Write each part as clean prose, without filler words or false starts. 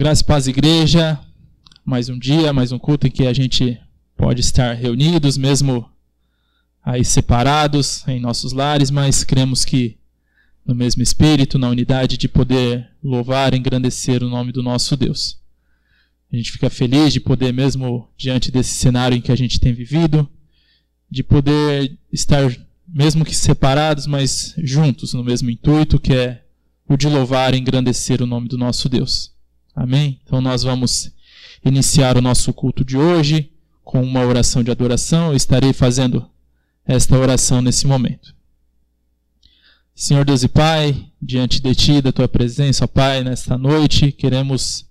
Graça e paz, igreja. Mais um dia, mais um culto em que a gente pode estar reunidos, mesmo aí separados em nossos lares, mas cremos que no mesmo espírito, na unidade de poder louvar e engrandecer o nome do nosso Deus. A gente fica feliz de poder, mesmo diante desse cenário em que a gente tem vivido, de poder estar, mesmo que separados, mas juntos no mesmo intuito, que é o de louvar e engrandecer o nome do nosso Deus. Amém? Então nós vamos iniciar o nosso culto de hoje com uma oração de adoração. Eu estarei fazendo esta oração nesse momento. Senhor Deus e Pai, diante de Ti, da Tua presença, ó Pai, nesta noite, queremos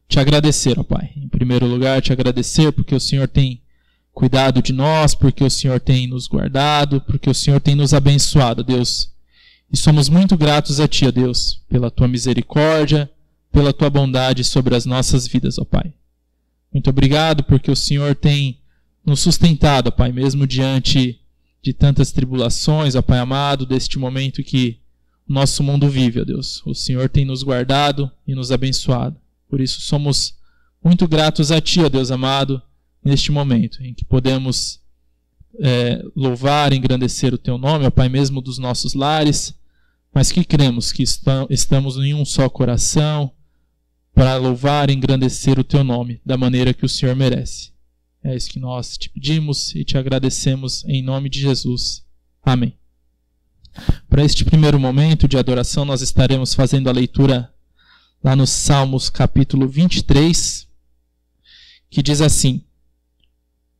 Te agradecer, ó Pai. Em primeiro lugar, Te agradecer porque o Senhor tem cuidado de nós, porque o Senhor tem nos guardado, porque o Senhor tem nos abençoado, Deus. E somos muito gratos a Ti, ó Deus, pela Tua misericórdia, pela Tua bondade sobre as nossas vidas, ó Pai. Muito obrigado porque o Senhor tem nos sustentado, ó Pai, mesmo diante de tantas tribulações, ó Pai amado, deste momento que o nosso mundo vive, ó Deus. O Senhor tem nos guardado e nos abençoado. Por isso somos muito gratos a Ti, ó Deus amado, neste momento em que podemos louvar e engrandecer o Teu nome, ó Pai, mesmo dos nossos lares, mas que cremos que estamos em um só coração para louvar e engrandecer o Teu nome da maneira que o Senhor merece. É isso que nós Te pedimos e Te agradecemos em nome de Jesus. Amém. Para este primeiro momento de adoração, nós estaremos fazendo a leitura lá no Salmos capítulo 23, que diz assim: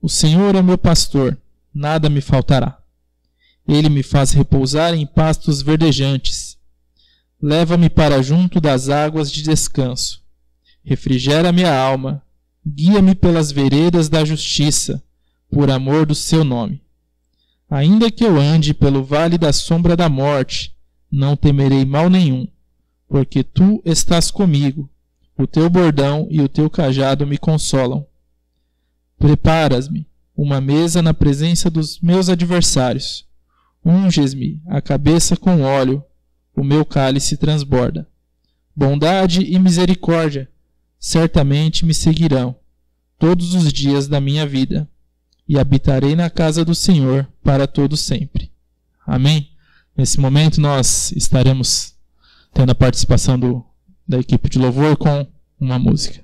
O Senhor é meu pastor, nada me faltará. Ele me faz repousar em pastos verdejantes. Leva-me para junto das águas de descanso. Refrigera minha alma. Guia-me pelas veredas da justiça, por amor do Seu nome. Ainda que eu ande pelo vale da sombra da morte, não temerei mal nenhum, porque Tu estás comigo. O Teu bordão e o Teu cajado me consolam. Preparas-me uma mesa na presença dos meus adversários. Unges-me a cabeça com óleo, o meu cálice transborda. Bondade e misericórdia certamente me seguirão todos os dias da minha vida, e habitarei na casa do Senhor para todo sempre. Amém? Nesse momento nós estaremos tendo a participação da equipe de louvor com uma música.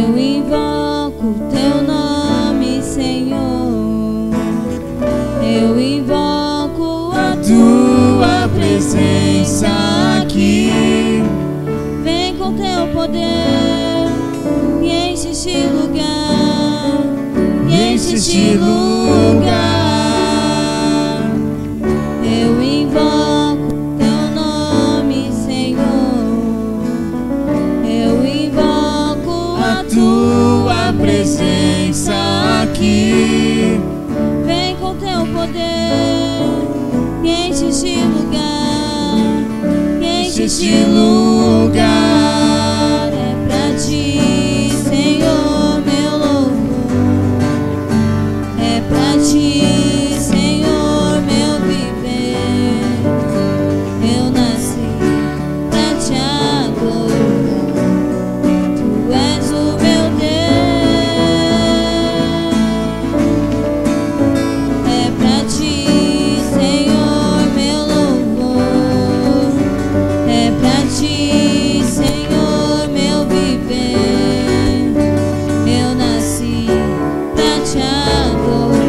Eu invoco teu nome, Senhor. Eu invoco a tua presença aqui. Vem com teu poder e enche este lugar, e enche este lugar. Eu invoco teu nome, Senhor. Eu invoco a tua presença aqui. Vem com teu poder e enche este lugar, e enche este lugar. É pra ti, Senhor, meu louvor. É pra ti, Senhor, meu viver. Eu nasci pra te adorar. Tu és o meu Deus. É pra ti, Senhor, meu louvor. É pra ti, Senhor, meu viver. Eu nasci pra te adorar.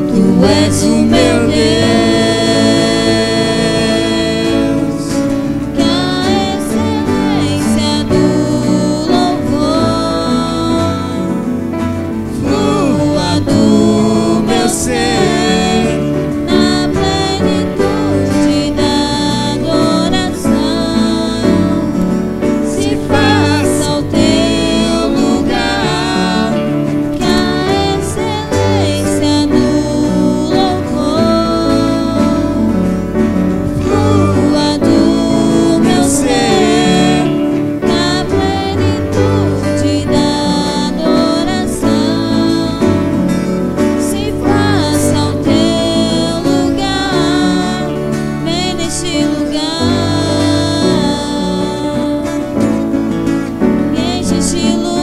Tu és o meu Deus. Que a excelência do louvor flua do meu ser na plenitude da adoração. Se faça o teu lugar, que a excelência do louvor flua do meu ser na plenitude da adoração. Se faça o teu lugar, vem neste lugar, e enche este lugar.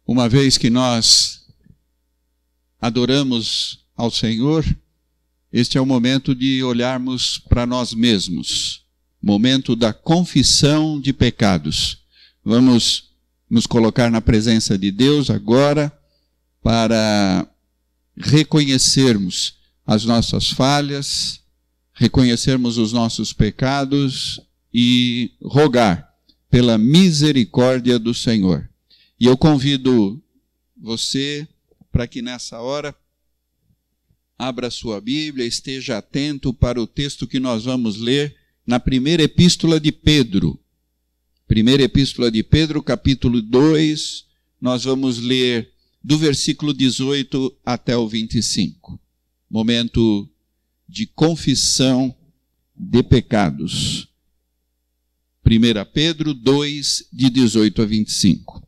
Uma vez que nós adoramos ao Senhor, este é o momento de olharmos para nós mesmos, momento da confissão de pecados. Vamos nos colocar na presença de Deus agora para reconhecermos as nossas falhas, reconhecermos os nossos pecados e rogar pela misericórdia do Senhor. E eu convido você para que nessa hora abra sua Bíblia, esteja atento para o texto que nós vamos ler na primeira epístola de Pedro. Primeira epístola de Pedro, capítulo 2, nós vamos ler do versículo 18 até o 25. Momento de confissão de pecados. 1 Pedro 2, de 18 a 25.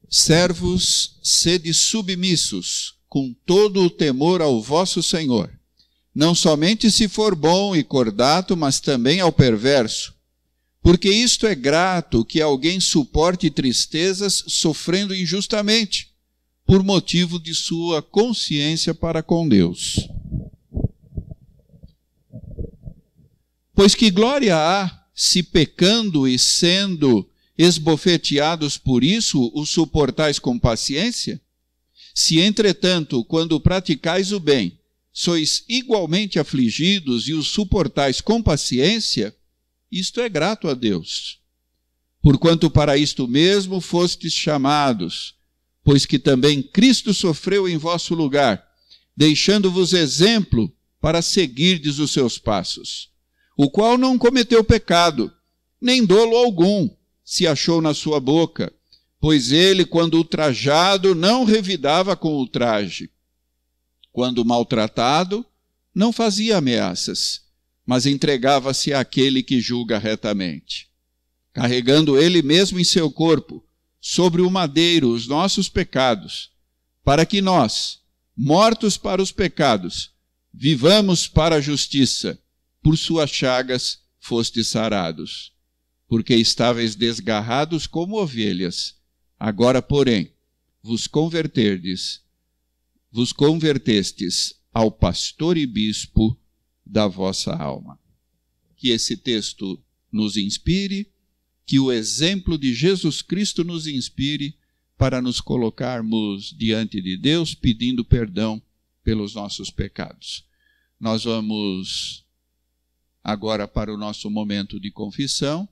Servos, sede submissos, com todo o temor ao vosso Senhor, não somente se for bom e cordato, mas também ao perverso, porque isto é grato que alguém suporte tristezas sofrendo injustamente, por motivo de sua consciência para com Deus. Pois que glória há, se pecando e sendo esbofeteados por isso, o suportais com paciência? Se, entretanto, quando praticais o bem, sois igualmente afligidos e os suportais com paciência, isto é grato a Deus. Porquanto para isto mesmo fostes chamados, pois que também Cristo sofreu em vosso lugar, deixando-vos exemplo para seguirdes os seus passos, o qual não cometeu pecado, nem dolo algum se achou na sua boca, pois ele, quando ultrajado, não revidava com ultraje. Quando maltratado, não fazia ameaças, mas entregava-se àquele que julga retamente, carregando ele mesmo em seu corpo, sobre o madeiro, os nossos pecados, para que nós, mortos para os pecados, vivamos para a justiça. Por suas chagas fostes sarados, porque estáveis desgarrados como ovelhas. Agora, porém, vos convertestes ao pastor e bispo da vossa alma. Que esse texto nos inspire, que o exemplo de Jesus Cristo nos inspire para nos colocarmos diante de Deus pedindo perdão pelos nossos pecados. Nós vamos agora para o nosso momento de confissão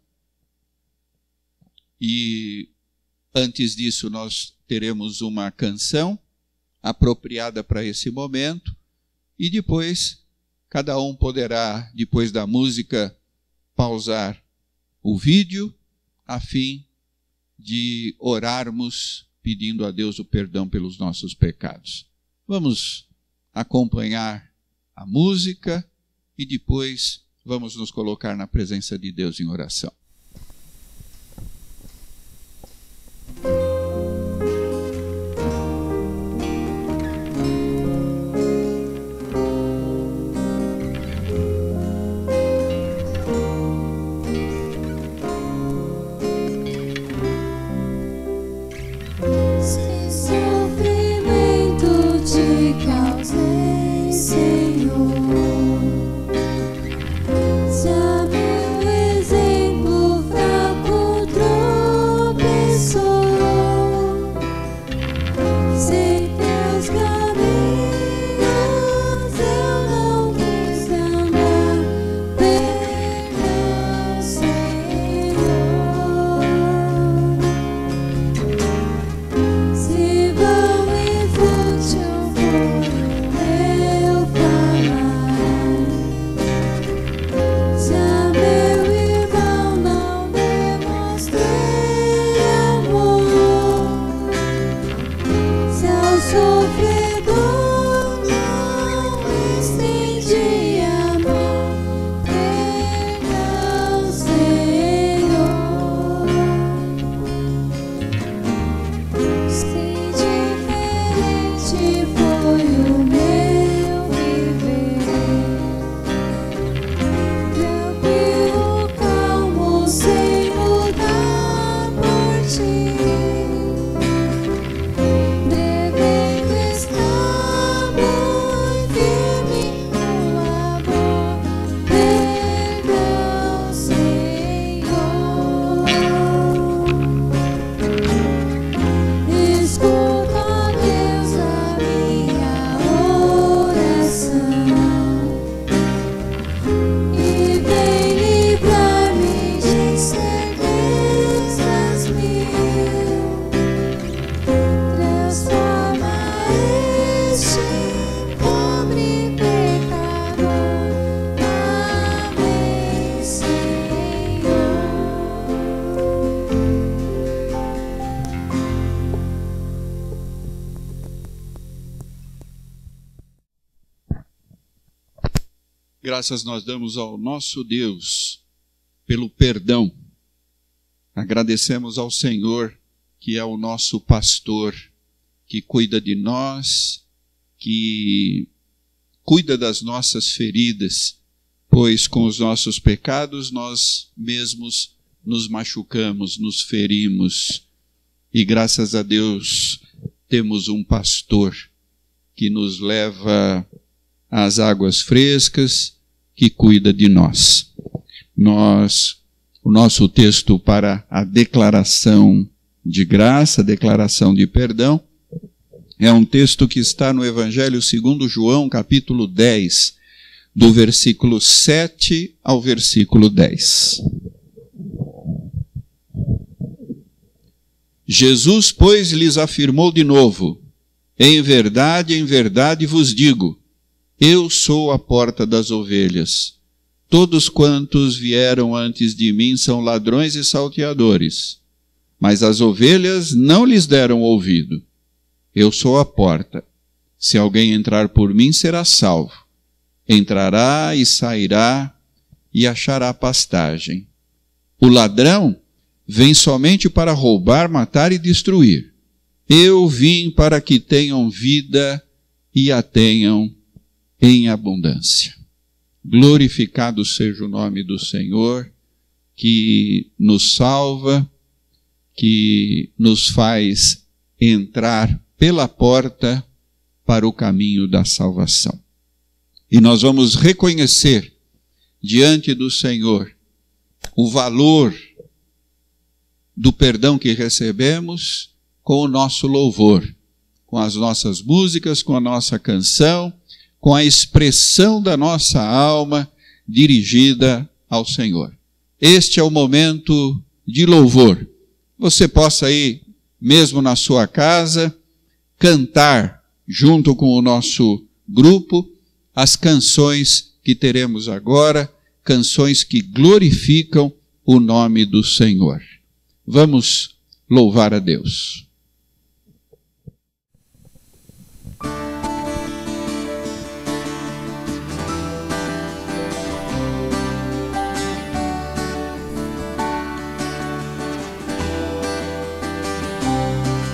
e antes disso nós teremos uma canção apropriada para esse momento e depois cada um poderá, depois da música, pausar o vídeo a fim de orarmos pedindo a Deus o perdão pelos nossos pecados. Vamos acompanhar a música e depois vamos nos colocar na presença de Deus em oração. Graças nós damos ao nosso Deus pelo perdão. Agradecemos ao Senhor, que é o nosso pastor, que cuida de nós, que cuida das nossas feridas, pois com os nossos pecados nós mesmos nos machucamos, nos ferimos. E graças a Deus temos um pastor que nos leva às águas frescas, que cuida de nós. O nosso texto para a declaração de graça, a declaração de perdão, é um texto que está no Evangelho segundo João, capítulo 10, do versículo 7 ao versículo 10. Jesus, pois, lhes afirmou de novo: em verdade vos digo, eu sou a porta das ovelhas. Todos quantos vieram antes de mim são ladrões e salteadores, mas as ovelhas não lhes deram ouvido. Eu sou a porta. Se alguém entrar por mim, será salvo. Entrará e sairá e achará pastagem. O ladrão vem somente para roubar, matar e destruir. Eu vim para que tenham vida e a tenham em abundância. Glorificado seja o nome do Senhor, que nos salva, que nos faz entrar pela porta para o caminho da salvação. E nós vamos reconhecer diante do Senhor o valor do perdão que recebemos com o nosso louvor, com as nossas músicas, com a nossa canção, com a expressão da nossa alma dirigida ao Senhor. Este é o momento de louvor. Você possa ir, mesmo na sua casa, cantar junto com o nosso grupo as canções que teremos agora, canções que glorificam o nome do Senhor. Vamos louvar a Deus.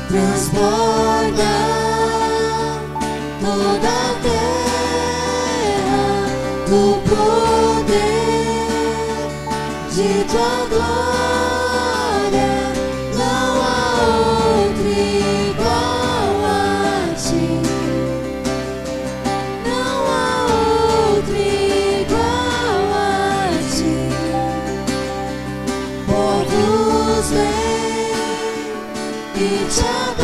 Transborda toda a terra do poder de tua glória. Não há outro igual a ti. Não há outro igual a ti. Povos vêm e te adoram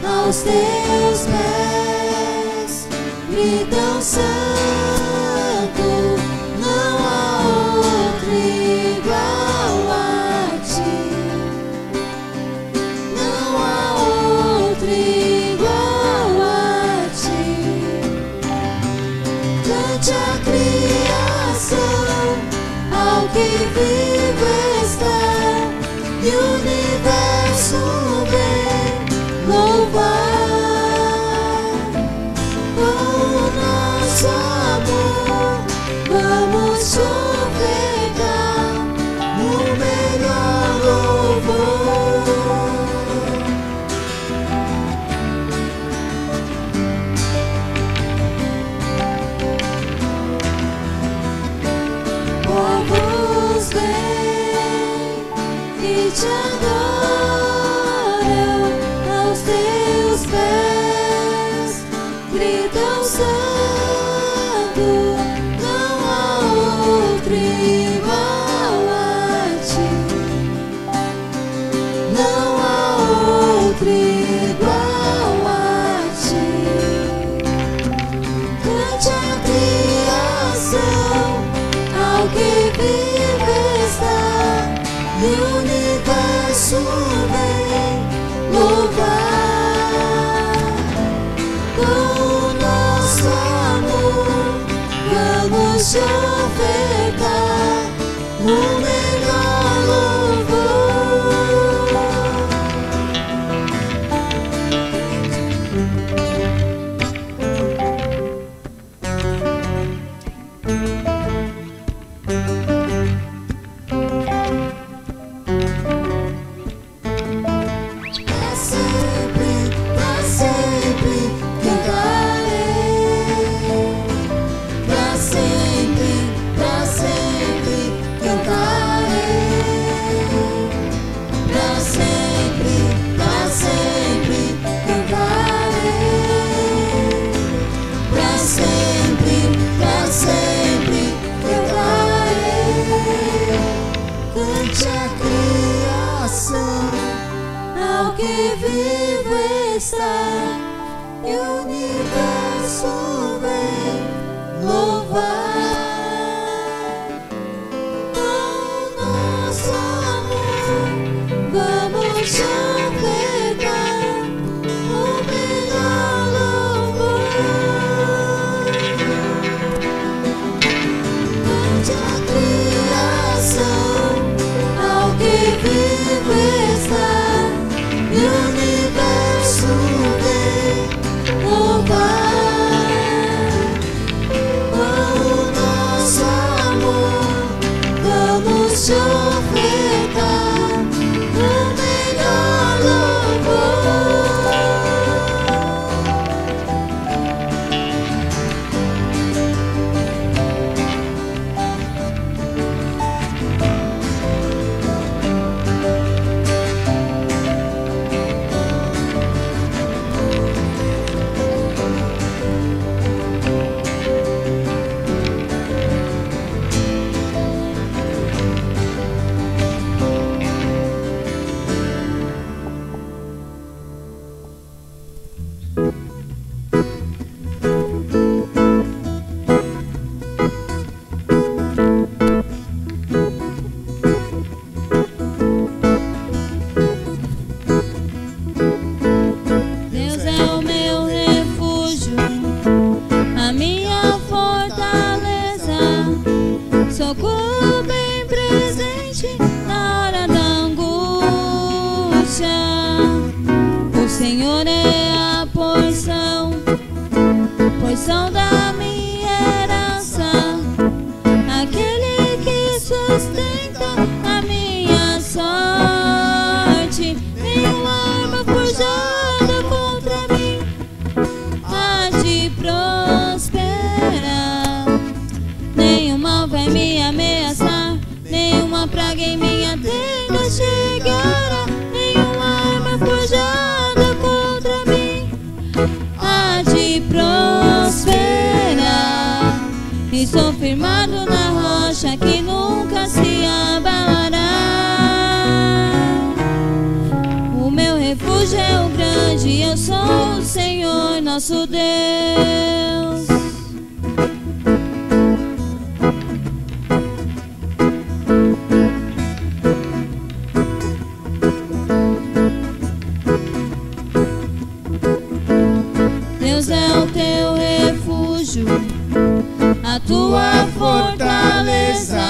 aos teus pés, gritam santo, não há outro igual a ti, não há outro igual a ti. Cante a criação ao que vivo está, e o universo vem louvar. Com o nosso amor vamos te ofertar o melhor louvor. Povos vêm e te adoram aos teus pés, gritam santo, não há outro igual a ti, não há outro igual a ti. Cante a criação ao que vive está, e o universo vem louvar. Com o nosso amor vamos te ofertar o melhor louvor. Pra sempre cantarei. Pra sempre cantarei. Pra sempre cantarei. Pra sempre cantarei. Cante a criação ao que vivo está, e o universo vem louvar. Com o nosso amor vamos te ofertar o melhor louvor. Cante a criação ao que vivo está, e o universo vem louvar. Com o socorro bem presente na hora da angústia. O Senhor é a porção da minha herança, aquele que sustenta a minha sorte. Nenhuma arma forjada contra mim há de prosperar. Nenhum mal vai me ameaçar, nenhuma praga em minha tenda chegará. Nenhuma arma forjada contra mim há de prosperar. Estou firmado na rocha que nunca se abalará. O meu refúgio é o grande, eu sou o Senhor nosso Deus. Deus é o teu refúgio, a tua fortaleza,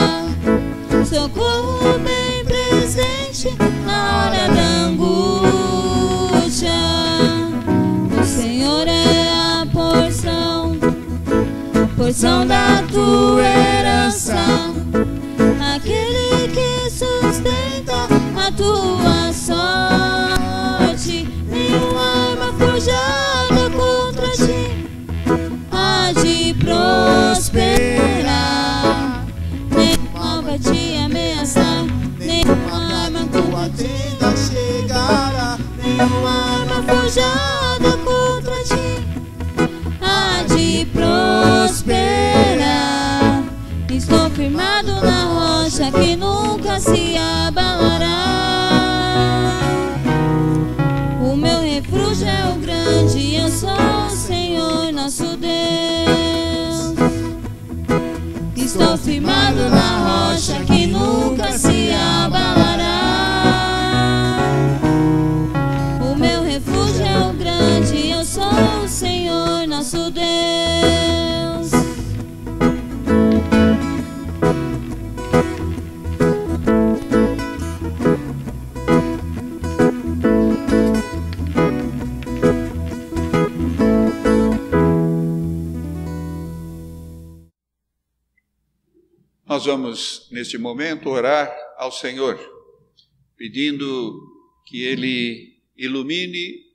socorro bem presente na hora da angústia. O Senhor é a porção da tua herança, aquele que sustenta a tua sorte. Nenhuma arma forjada contra ti há de prosperar. Nenhuma vai te ameaçar, nenhuma arma tua tenda chegará. Nenhuma arma forjada contra ti há de prosperar. Estou firmado na rocha que nunca se abalará. O meu refúgio é o grande, eu sou o Senhor nosso Deus. Estou firmado na rocha que nunca se abalará. O meu refúgio é o grande, eu sou o Senhor nosso Deus. Nós vamos, neste momento, orar ao Senhor, pedindo que Ele ilumine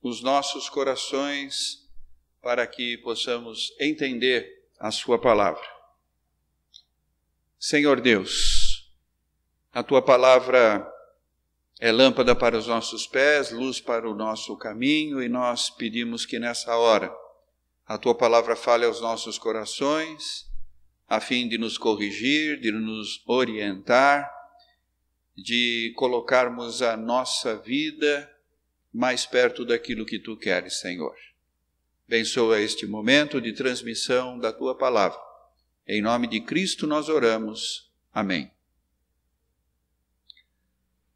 os nossos corações para que possamos entender a Sua palavra. Senhor Deus, a Tua palavra é lâmpada para os nossos pés, luz para o nosso caminho, e nós pedimos que nessa hora a Tua palavra fale aos nossos corações, a fim de nos corrigir, de nos orientar, de colocarmos a nossa vida mais perto daquilo que Tu queres, Senhor. Abençoa este momento de transmissão da Tua palavra. Em nome de Cristo nós oramos. Amém.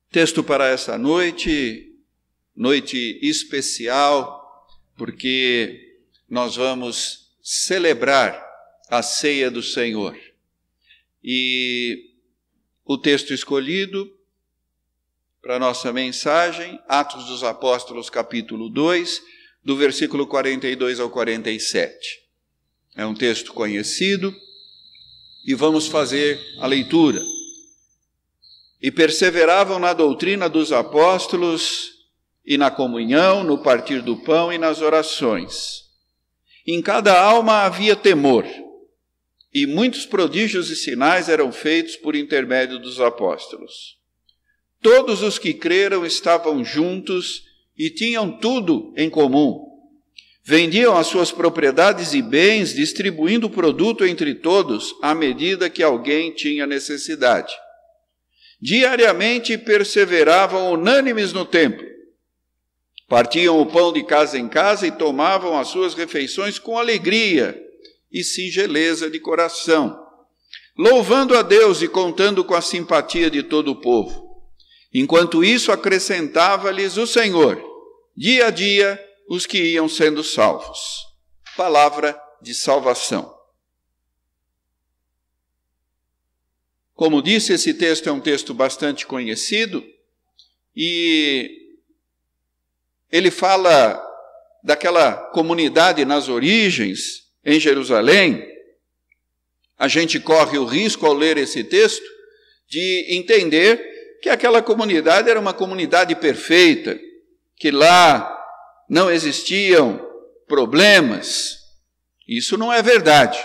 Texto para essa noite especial, porque nós vamos celebrar a ceia do Senhor. E o texto escolhido para a nossa mensagem, Atos dos Apóstolos, capítulo 2, do versículo 42 ao 47. É um texto conhecido e vamos fazer a leitura. E perseveravam na doutrina dos apóstolos e na comunhão, no partir do pão e nas orações. Em cada alma havia temor, e muitos prodígios e sinais eram feitos por intermédio dos apóstolos. Todos os que creram estavam juntos e tinham tudo em comum. Vendiam as suas propriedades e bens, distribuindo o produto entre todos, à medida que alguém tinha necessidade. Diariamente perseveravam unânimes no templo. Partiam o pão de casa em casa e tomavam as suas refeições com alegria e singeleza de coração, louvando a Deus e contando com a simpatia de todo o povo. Enquanto isso, acrescentava-lhes o Senhor, dia a dia, os que iam sendo salvos. Palavra de salvação. Como disse, esse texto é um texto bastante conhecido e ele fala daquela comunidade nas origens, em Jerusalém. A gente corre o risco, ao ler esse texto, de entender que aquela comunidade era uma comunidade perfeita, que lá não existiam problemas. Isso não é verdade.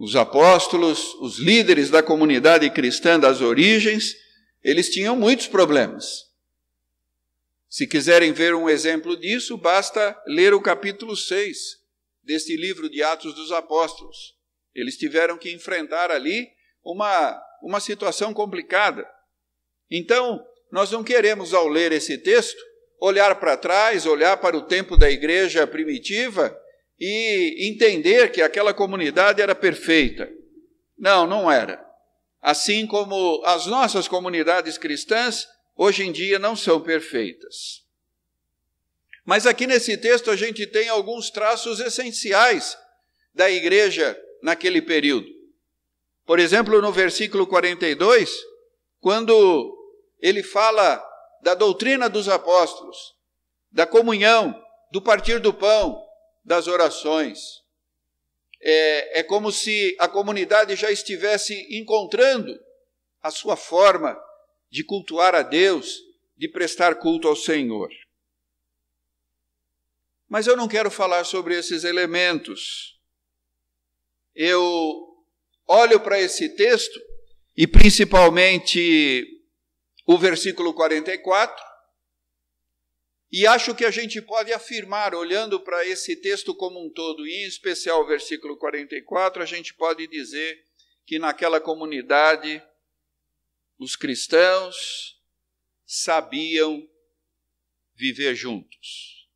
Os apóstolos, os líderes da comunidade cristã das origens, eles tinham muitos problemas. Se quiserem ver um exemplo disso, basta ler o capítulo 6 deste livro de Atos dos Apóstolos. Eles tiveram que enfrentar ali uma situação complicada. Então, nós não queremos, ao ler esse texto, olhar para trás, olhar para o tempo da igreja primitiva e entender que aquela comunidade era perfeita. Não, não era. Assim como as nossas comunidades cristãs, hoje em dia, não são perfeitas. Mas aqui nesse texto a gente tem alguns traços essenciais da igreja naquele período. Por exemplo, no versículo 42, quando ele fala da doutrina dos apóstolos, da comunhão, do partir do pão, das orações. É como se a comunidade já estivesse encontrando a sua forma de cultuar a Deus, de prestar culto ao Senhor. Mas eu não quero falar sobre esses elementos. Eu olho para esse texto, e principalmente o versículo 44, e acho que a gente pode afirmar, olhando para esse texto como um todo, e em especial o versículo 44, a gente pode dizer que naquela comunidade os cristãos sabiam viver juntos.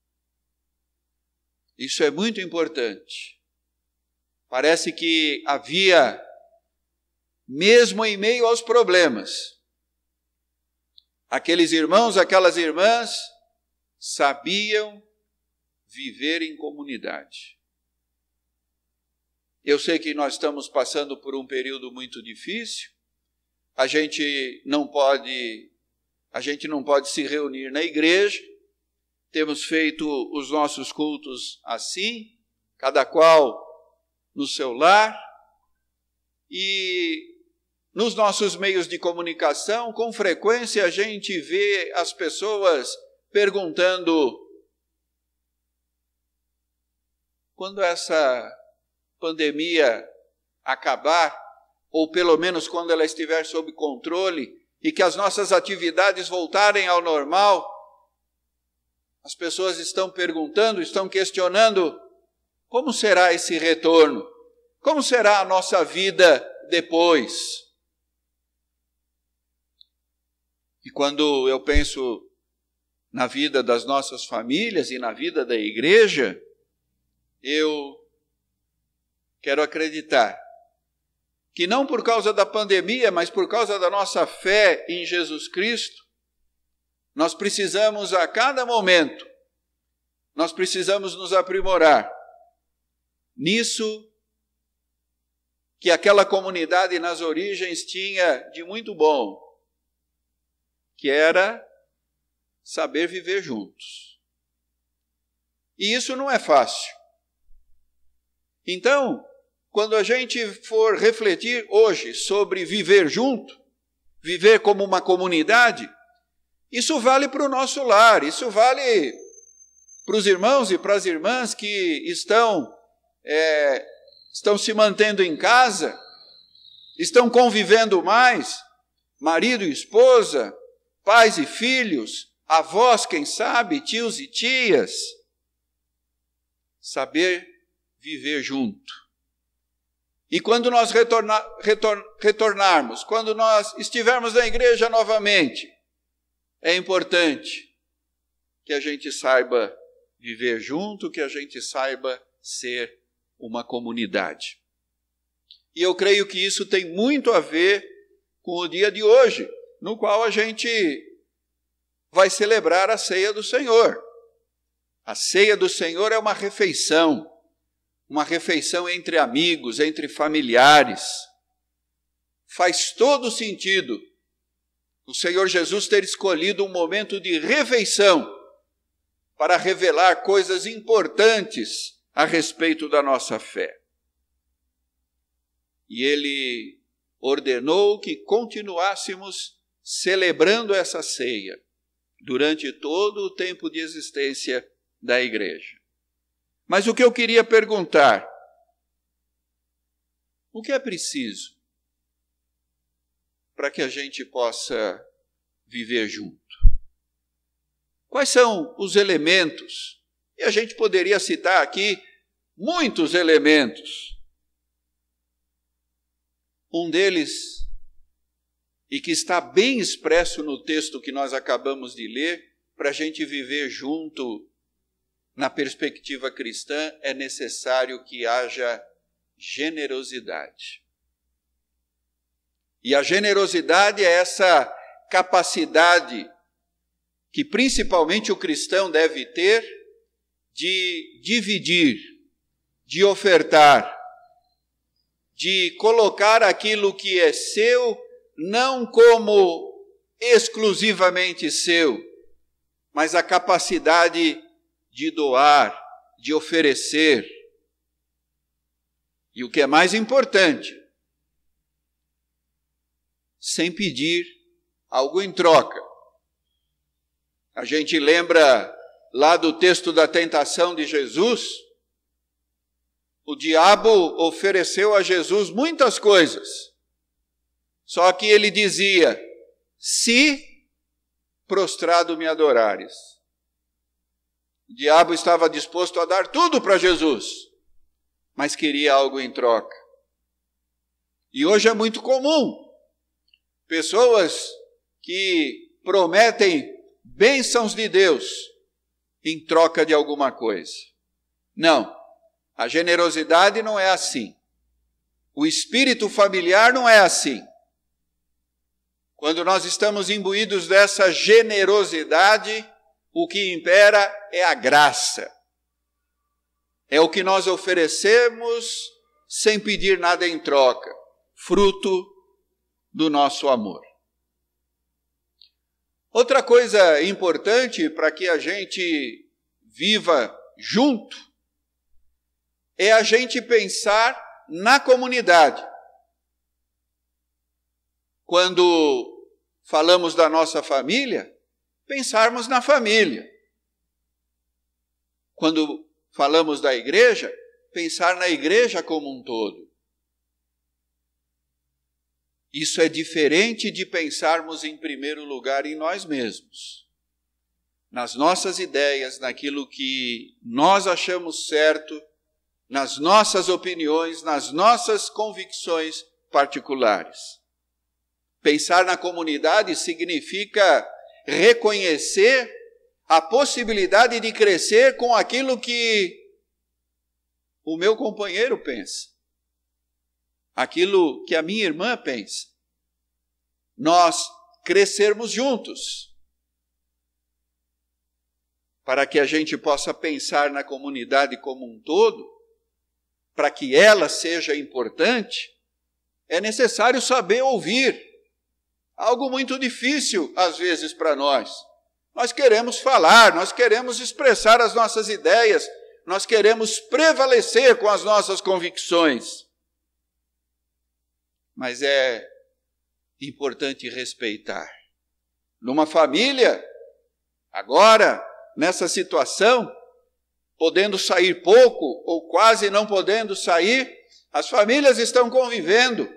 Isso é muito importante. Parece que havia, mesmo em meio aos problemas, aqueles irmãos, aquelas irmãs sabiam viver em comunidade. Eu sei que nós estamos passando por um período muito difícil. A gente não pode se reunir na igreja. Temos feito os nossos cultos assim, cada qual no seu lar. E nos nossos meios de comunicação, com frequência a gente vê as pessoas perguntando: quando essa pandemia acabar, ou pelo menos quando ela estiver sob controle e que as nossas atividades voltarem ao normal, as pessoas estão perguntando, estão questionando: como será esse retorno? Como será a nossa vida depois? E quando eu penso na vida das nossas famílias e na vida da igreja, eu quero acreditar que não por causa da pandemia, mas por causa da nossa fé em Jesus Cristo, nós precisamos a cada momento, nós precisamos nos aprimorar nisso que aquela comunidade nas origens tinha de muito bom, que era saber viver juntos. E isso não é fácil. Então, quando a gente for refletir hoje sobre viver junto, viver como uma comunidade, isso vale para o nosso lar, isso vale para os irmãos e para as irmãs que estão se mantendo em casa, estão convivendo mais, marido e esposa, pais e filhos, avós, quem sabe, tios e tias. Saber viver junto. E quando nós retornarmos, quando nós estivermos na igreja novamente, é importante que a gente saiba viver junto, que a gente saiba ser uma comunidade. E eu creio que isso tem muito a ver com o dia de hoje, no qual a gente vai celebrar a ceia do Senhor. A ceia do Senhor é uma refeição entre amigos, entre familiares. faz todo sentido o Senhor Jesus ter escolhido um momento de refeição para revelar coisas importantes a respeito da nossa fé. E ele ordenou que continuássemos celebrando essa ceia durante todo o tempo de existência da igreja. Mas o que eu queria perguntar, o que é preciso para que a gente possa viver junto? Quais são os elementos? E a gente poderia citar aqui muitos elementos. Um deles, e que está bem expresso no texto que nós acabamos de ler, para a gente viver junto na perspectiva cristã, é necessário que haja generosidade. E a generosidade é essa capacidade que principalmente o cristão deve ter de dividir, de ofertar, de colocar aquilo que é seu não como exclusivamente seu, mas a capacidade de doar, de oferecer. E o que é mais importante, sem pedir algo em troca. A gente lembra lá do texto da tentação de Jesus, o diabo ofereceu a Jesus muitas coisas, só que ele dizia, se prostrado me adorares. O diabo estava disposto a dar tudo para Jesus, mas queria algo em troca. E hoje é muito comum pessoas que prometem bênçãos de Deus em troca de alguma coisa. Não, a generosidade não é assim. O espírito familiar não é assim. Quando nós estamos imbuídos dessa generosidade, o que impera é a graça. É o que nós oferecemos sem pedir nada em troca, fruto do nosso amor. Outra coisa importante para que a gente viva junto é a gente pensar na comunidade. Quando falamos da nossa família, pensarmos na família. Quando falamos da igreja, pensar na igreja como um todo. Isso é diferente de pensarmos em primeiro lugar em nós mesmos, nas nossas ideias, naquilo que nós achamos certo, nas nossas opiniões, nas nossas convicções particulares. Pensar na comunidade significa reconhecer a possibilidade de crescer com aquilo que o meu companheiro pensa, aquilo que a minha irmã pensa. Nós crescermos juntos, para que a gente possa pensar na comunidade como um todo, para que ela seja importante, é necessário saber ouvir. Algo muito difícil, às vezes, para nós. Nós queremos falar, nós queremos expressar as nossas ideias, nós queremos prevalecer com as nossas convicções. Mas é importante respeitar. Numa família, agora, nessa situação, podendo sair pouco ou quase não podendo sair, as famílias estão convivendo.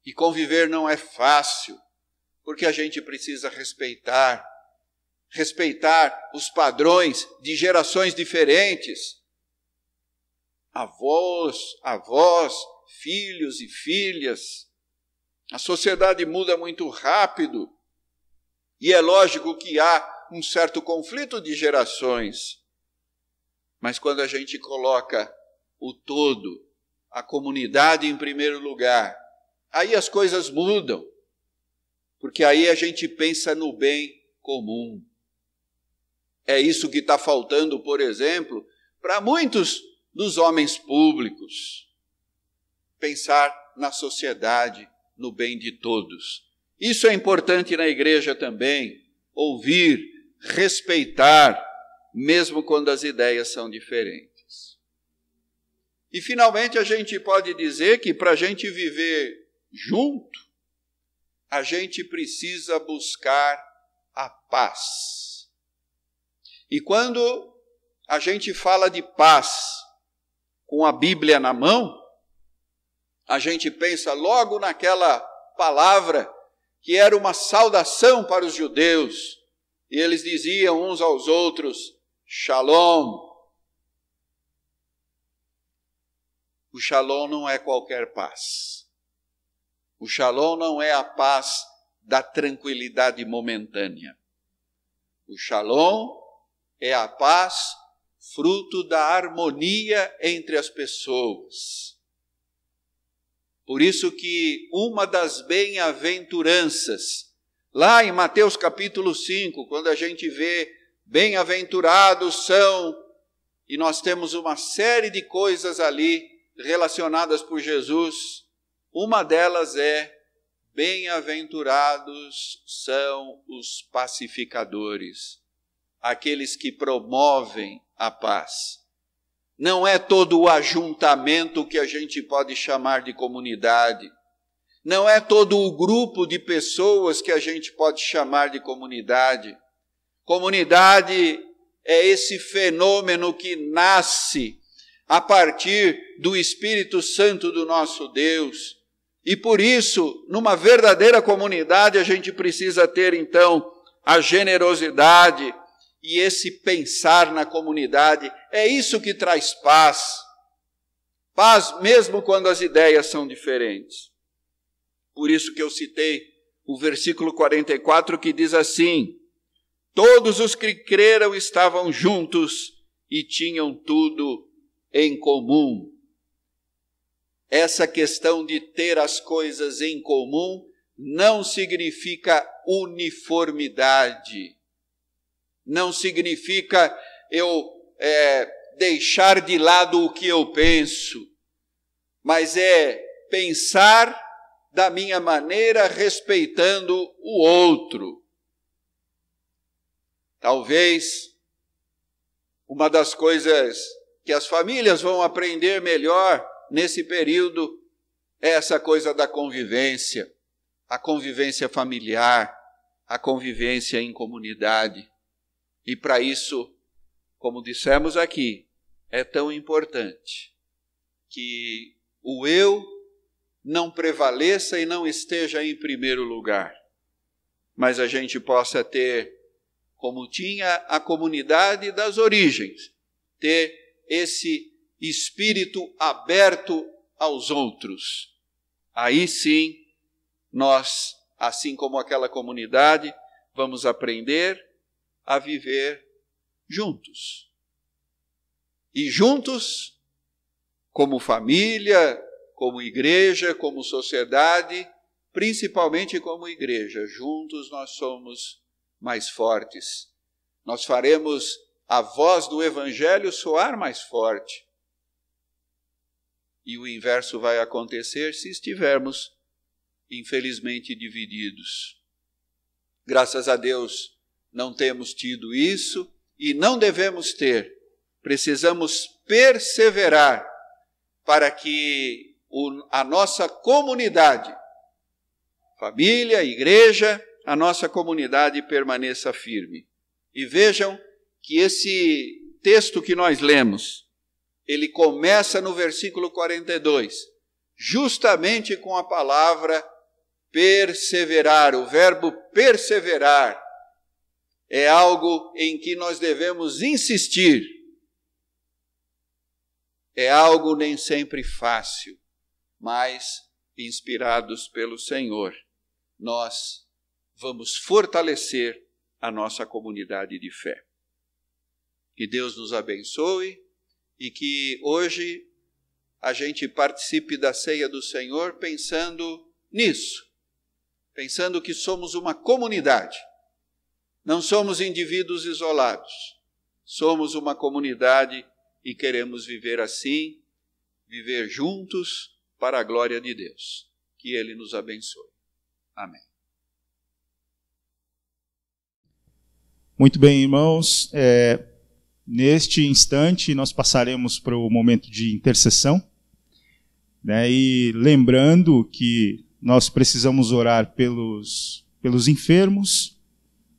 E conviver não é fácil, porque a gente precisa respeitar os padrões de gerações diferentes. Avós, filhos e filhas. A sociedade muda muito rápido e é lógico que há um certo conflito de gerações. Mas quando a gente coloca o todo, a comunidade em primeiro lugar, aí as coisas mudam, porque aí a gente pensa no bem comum. É isso que está faltando, por exemplo, para muitos dos homens públicos. Pensar na sociedade, no bem de todos. Isso é importante na igreja também, ouvir, respeitar, mesmo quando as ideias são diferentes. E finalmente a gente pode dizer que para a gente viver junto, a gente precisa buscar a paz. E quando a gente fala de paz com a Bíblia na mão, a gente pensa logo naquela palavra que era uma saudação para os judeus, e eles diziam uns aos outros, Shalom. O Shalom não é qualquer paz. O Shalom não é a paz da tranquilidade momentânea. O Shalom é a paz fruto da harmonia entre as pessoas. Por isso que uma das bem-aventuranças, lá em Mateus capítulo 5, quando a gente vê bem-aventurados são, e nós temos uma série de coisas ali relacionadas por Jesus, uma delas é: bem-aventurados são os pacificadores, aqueles que promovem a paz. Não é todo o ajuntamento que a gente pode chamar de comunidade. Não é todo o grupo de pessoas que a gente pode chamar de comunidade. Comunidade é esse fenômeno que nasce a partir do Espírito Santo do nosso Deus. E por isso, numa verdadeira comunidade, a gente precisa ter, então, a generosidade e esse pensar na comunidade. É isso que traz paz. Paz mesmo quando as ideias são diferentes. Por isso que eu citei o versículo 44 que diz assim: todos os que creram estavam juntos e tinham tudo em comum. Essa questão de ter as coisas em comum não significa uniformidade. Não significa eu deixar de lado o que eu penso, mas é pensar da minha maneira respeitando o outro. Talvez uma das coisas que as famílias vão aprender melhor nesse período é essa coisa da convivência, a convivência familiar, a convivência em comunidade. E para isso, como dissemos aqui, é tão importante que o eu não prevaleça e não esteja em primeiro lugar, mas a gente possa ter, como tinha a comunidade das origens, ter esse espírito aberto aos outros. Aí sim, nós, assim como aquela comunidade, vamos aprender a viver juntos. E juntos, como família, como igreja, como sociedade, principalmente como igreja, juntos nós somos mais fortes. Nós faremos a voz do Evangelho soar mais forte. E o inverso vai acontecer se estivermos, infelizmente, divididos. Graças a Deus, não temos tido isso e não devemos ter. Precisamos perseverar para que a nossa comunidade, família, igreja, a nossa comunidade permaneça firme. E vejam que esse texto que nós lemos, ele começa no versículo 42, justamente com a palavra perseverar. O verbo perseverar é algo em que nós devemos insistir. É algo nem sempre fácil, mas inspirados pelo Senhor, nós vamos fortalecer a nossa comunidade de fé. Que Deus nos abençoe e que hoje a gente participe da ceia do Senhor pensando nisso, pensando que somos uma comunidade. Não somos indivíduos isolados, somos uma comunidade e queremos viver assim, viver juntos, para a glória de Deus. Que Ele nos abençoe. Amém. Muito bem, irmãos. Neste instante, nós passaremos para o momento de intercessão, né? E lembrando que nós precisamos orar pelos enfermos,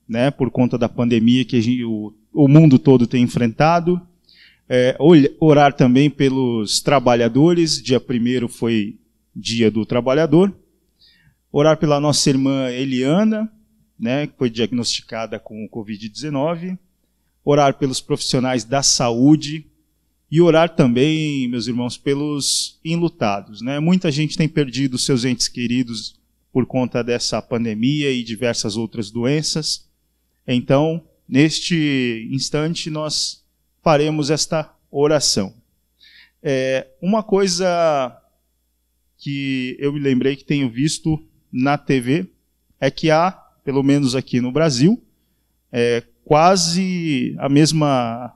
né? Por conta da pandemia que o mundo todo tem enfrentado. Orar também pelos trabalhadores. Dia 1º foi Dia do Trabalhador. Orar pela nossa irmã Eliana, né, que foi diagnosticada com o Covid-19. Orar pelos profissionais da saúde. E orar também, meus irmãos, pelos enlutados, né? Muita gente tem perdido seus entes queridos por conta dessa pandemia e diversas outras doenças. Então, neste instante, nós faremos esta oração. Uma coisa que eu me lembrei que tenho visto na TV é que há, pelo menos aqui no Brasil, quase a mesma,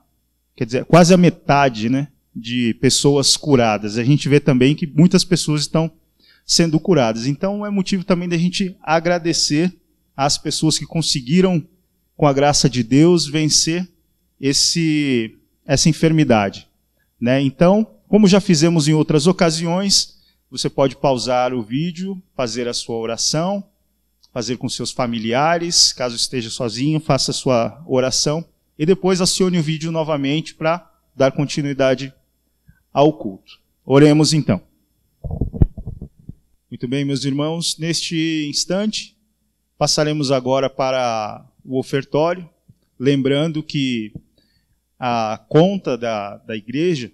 quer dizer, quase a metade, né, de pessoas curadas. A gente vê também que muitas pessoas estão sendo curadas. Então é motivo também da gente agradecer às pessoas que conseguiram, com a graça de Deus, vencer essa enfermidade, né? Então, como já fizemos em outras ocasiões, você pode pausar o vídeo, fazer a sua oração, fazer com seus familiares, caso esteja sozinho, faça a sua oração e depois acione o vídeo novamente para dar continuidade ao culto. Oremos então. Muito bem, meus irmãos, neste instante, passaremos agora para o ofertório, lembrando que a conta da igreja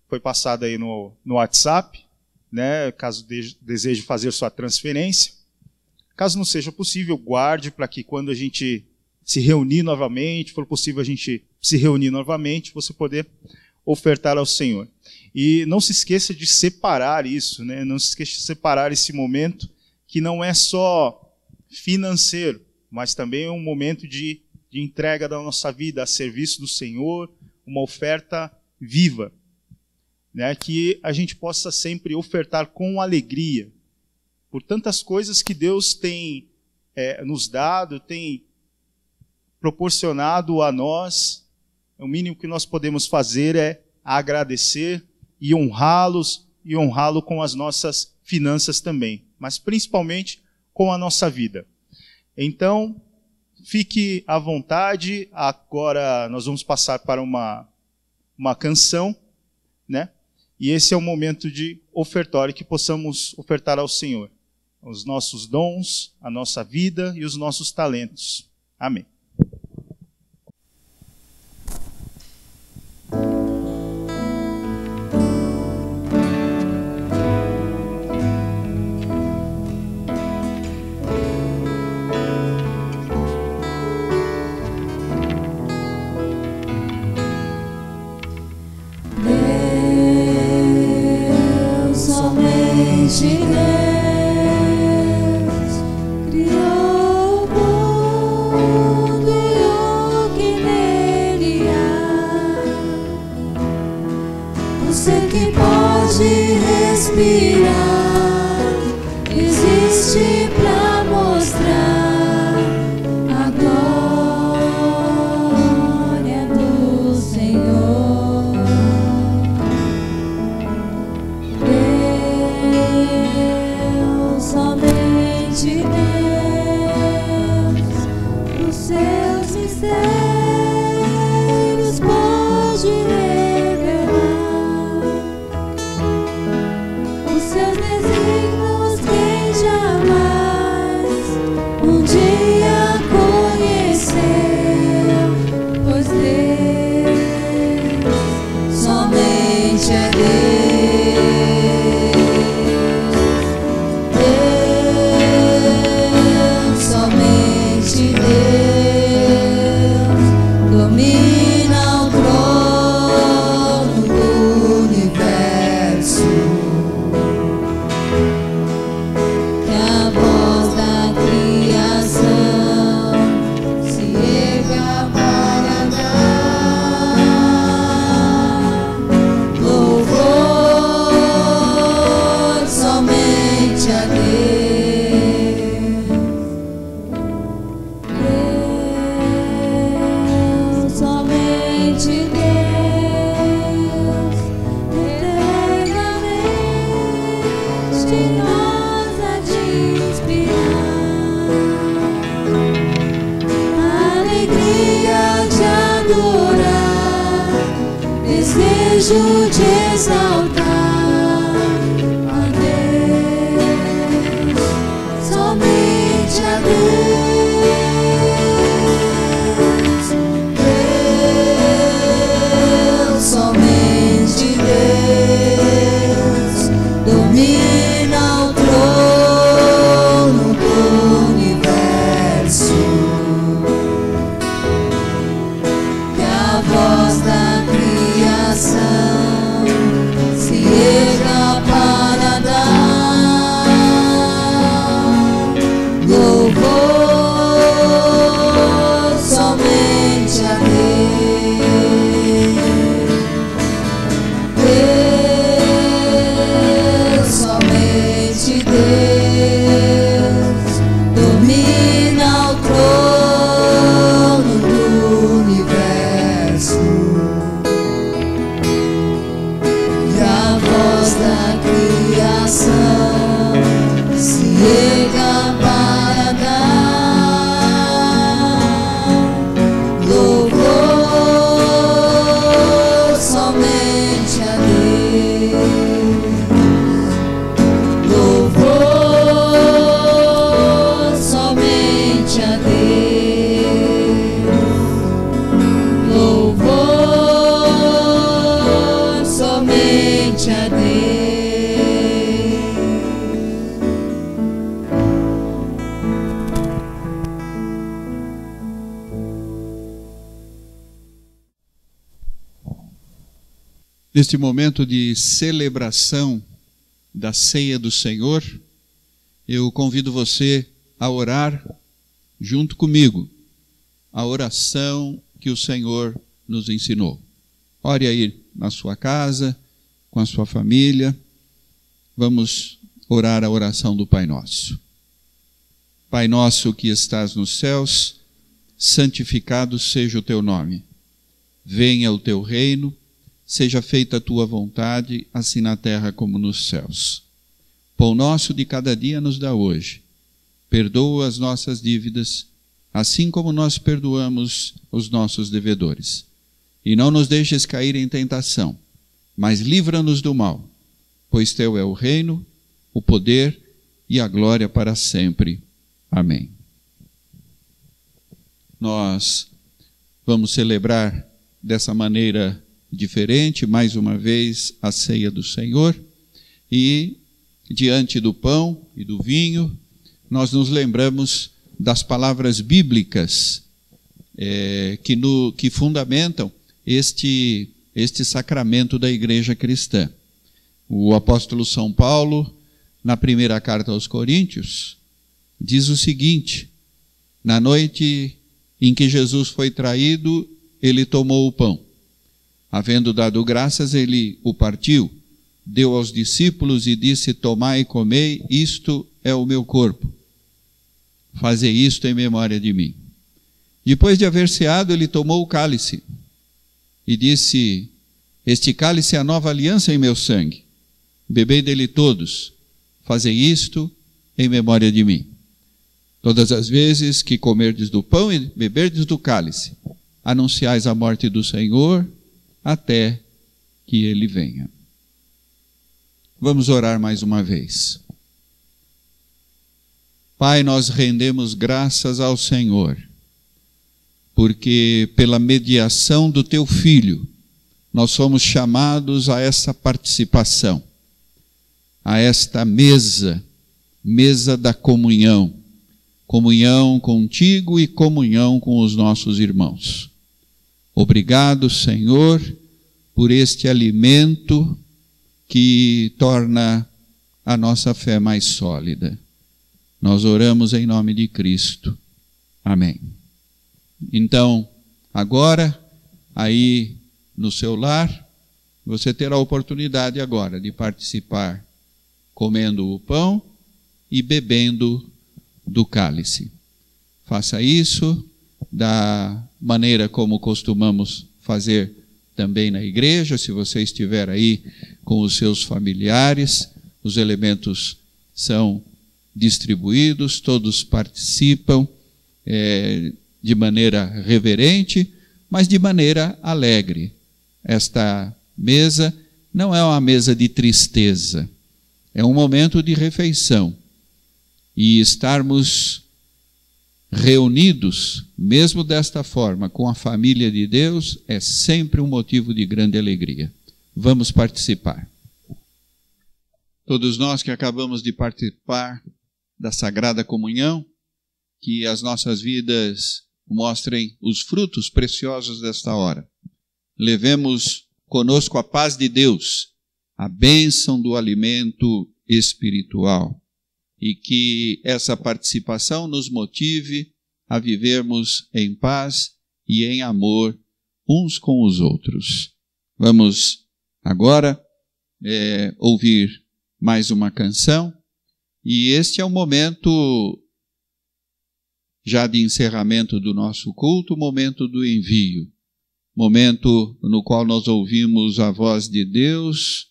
foi passada aí no WhatsApp, né, caso deseje fazer sua transferência. Caso não seja possível, guarde para que quando a gente se reunir novamente, for possível a gente se reunir novamente, você poder ofertar ao Senhor. E não se esqueça de separar isso, né? Não se esqueça de separar esse momento que não é só financeiro, mas também é um momento de entrega da nossa vida a serviço do Senhor, uma oferta viva, né? Que a gente possa sempre ofertar com alegria, por tantas coisas que Deus tem nos dado, tem proporcionado a nós. O mínimo que nós podemos fazer é agradecer e honrá-los, e honrá-lo com as nossas finanças também, mas principalmente com a nossa vida. Então, fique à vontade. Agora nós vamos passar para uma canção, né? E esse é o momento de ofertório, que possamos ofertar ao Senhor os nossos dons, a nossa vida e os nossos talentos. Amém. Somente Deus criou o mundo e o que nele há. Você que pode respirar, existe pra mostrar a glória do Senhor. Somente Deus, os seus mistérios pode revelar, os seus desígnios quem jamais grandiosa de inspirar, alegria de adorar, desejo de exaltar a Deus, somente a Deus. Somente Deus domina o trono do universo, que a voz da criação se erga para dar louvor somente a Deus. Deus domina o trono do universo, e a voz da criação se erga para dar louvor somente a Deus. Neste momento de celebração da ceia do Senhor, eu convido você a orar junto comigo a oração que o Senhor nos ensinou. Ore aí na sua casa, com a sua família. Vamos orar a oração do Pai Nosso. Pai nosso que estás nos céus, santificado seja o teu nome. Venha o teu reino, seja feita a tua vontade, assim na terra como nos céus. Pão nosso de cada dia nos dá hoje. Perdoa as nossas dívidas, assim como nós perdoamos os nossos devedores. E não nos deixes cair em tentação, mas livra-nos do mal, pois teu é o reino, o poder e a glória para sempre. Amém. Nós vamos celebrar dessa maneira diferente, mais uma vez, a ceia do Senhor, e diante do pão e do vinho, nós nos lembramos das palavras bíblicas que fundamentam este sacramento da igreja cristã. O apóstolo São Paulo, na primeira carta aos Coríntios, diz o seguinte: na noite em que Jesus foi traído, ele tomou o pão. Havendo dado graças, ele o partiu, deu aos discípulos e disse: tomai e comei, isto é o meu corpo. Fazei isto em memória de mim. Depois de haver ceado, ele tomou o cálice e disse: este cálice é a nova aliança em meu sangue. Bebei dele todos, fazei isto em memória de mim. Todas as vezes que comerdes do pão e beberdes do cálice, anunciais a morte do Senhor até que ele venha. Vamos orar mais uma vez. Pai, nós rendemos graças ao Senhor, porque pela mediação do teu Filho, nós somos chamados a essa participação, a esta mesa da comunhão, comunhão contigo e comunhão com os nossos irmãos. Obrigado, Senhor, por este alimento que torna a nossa fé mais sólida. Nós oramos em nome de Cristo. Amém. Então, agora, aí no seu lar, você terá a oportunidade agora de participar comendo o pão e bebendo do cálice. Faça isso da maneira como costumamos fazer também na igreja. Se você estiver aí com os seus familiares, os elementos são distribuídos, todos participam de maneira reverente, mas de maneira alegre. Esta mesa não é uma mesa de tristeza, é um momento de refeição. E estarmos reunidos, mesmo desta forma, com a família de Deus, é sempre um motivo de grande alegria. Vamos participar. Todos nós que acabamos de participar da Sagrada Comunhão, que as nossas vidas mostrem os frutos preciosos desta hora. Levemos conosco a paz de Deus, a bênção do alimento espiritual, e que essa participação nos motive a vivermos em paz e em amor uns com os outros. Vamos agora ouvir mais uma canção, e este é o momento já de encerramento do nosso culto, o momento do envio, momento no qual nós ouvimos a voz de Deus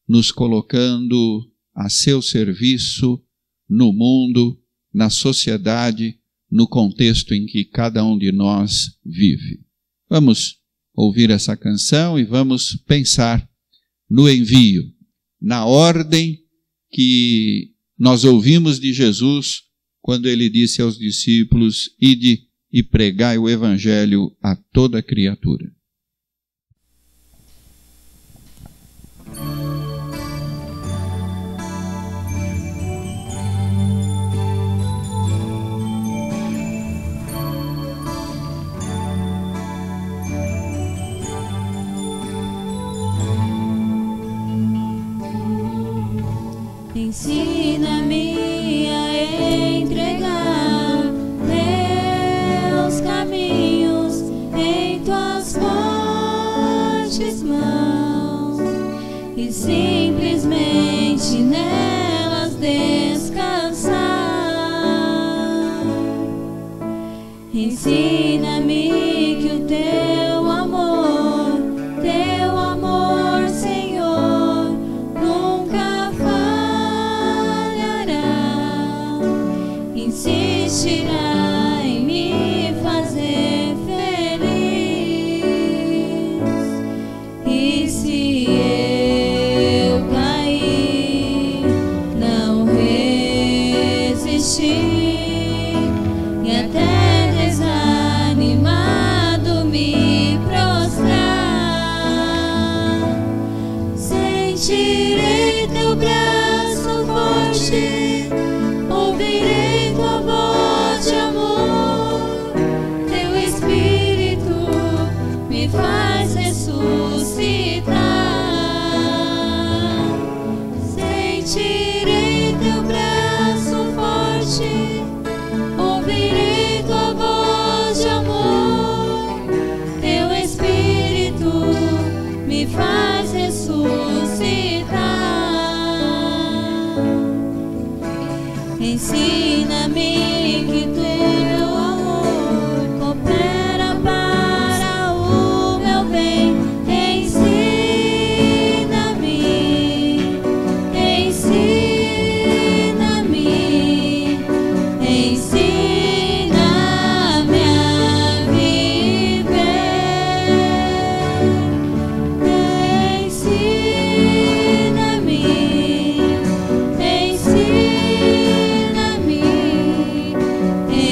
nos colocando a seu serviço no mundo, na sociedade, no contexto em que cada um de nós vive. Vamos ouvir essa canção e vamos pensar no envio, na ordem que nós ouvimos de Jesus quando ele disse aos discípulos: ide e pregai o evangelho a toda criatura. Ensina-me a entregar meus caminhos em tuas fortes mãos e simplesmente nelas descansar. Ensina-me que o teu amor, Senhor, nunca falhará. Insistirá em me fazer feliz. E se eu cair, não resistir, e até desanimado me prostrar, sentirei teu braço forte, ouvirei tua voz de amor, teu Espírito me faz ressuscitar. Sentirei teu braço forte, ouvirei tua voz de amor, teu Espírito me faz ressuscitar. Ensina-me que teu amor coopera para o meu bem. Ensina-me, ensina-me, ensina-me a viver. Ensina-me, ensina-me,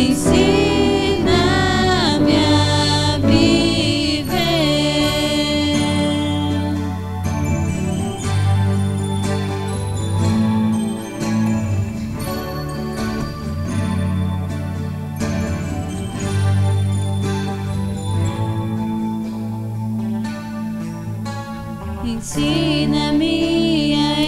ensina-me a viver. Ensina-me a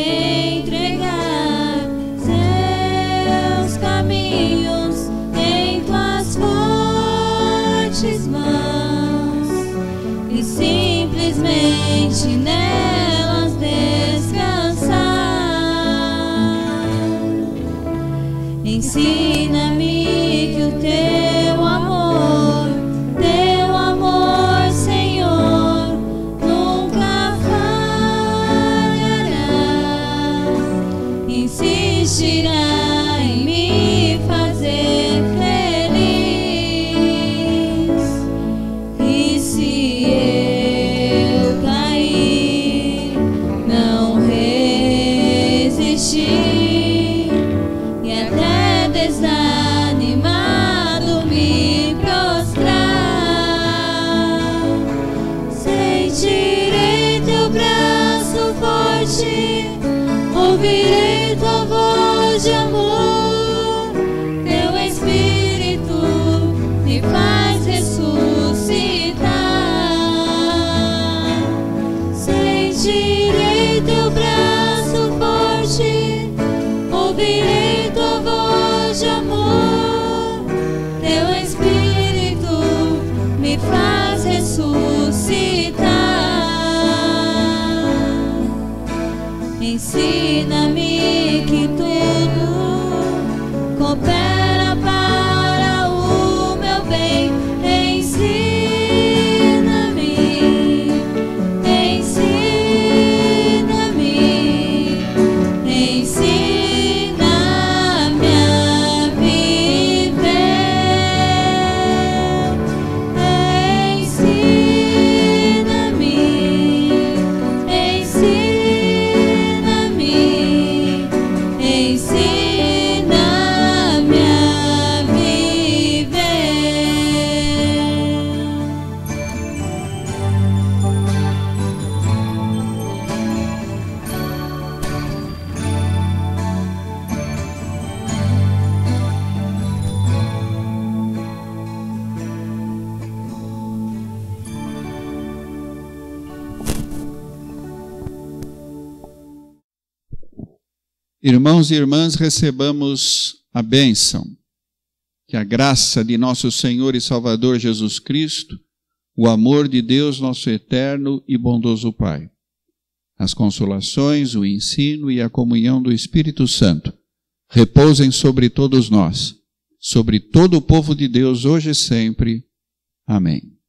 entregar seus caminhos em tuas fortes mãos e simplesmente nelas descansar. Ensina-me que o teu amor, Senhor, nunca falhará. Ensina-me insistirá em me fazer feliz. E se eu cair, não resistir, e até desanimado me prostrar, sentirei teu braço forte, ouvirei tua voz de amor, teu Espírito me faz ressuscitar. Sentirei teu braço forte, ouvirei tua voz de amor, teu Espírito me faz ressuscitar. Ensina-me que tudo coopera para o meu bem. Ensina-me, ensina-me, ensina-me a viver. Ensina-me, ensina-me, ensina-me a viver. Irmãos e irmãs, recebamos a bênção. Que a graça de nosso Senhor e Salvador Jesus Cristo, o amor de Deus, nosso eterno e bondoso Pai, as consolações, o ensino e a comunhão do Espírito Santo repousem sobre todos nós, sobre todo o povo de Deus, hoje e sempre. Amém.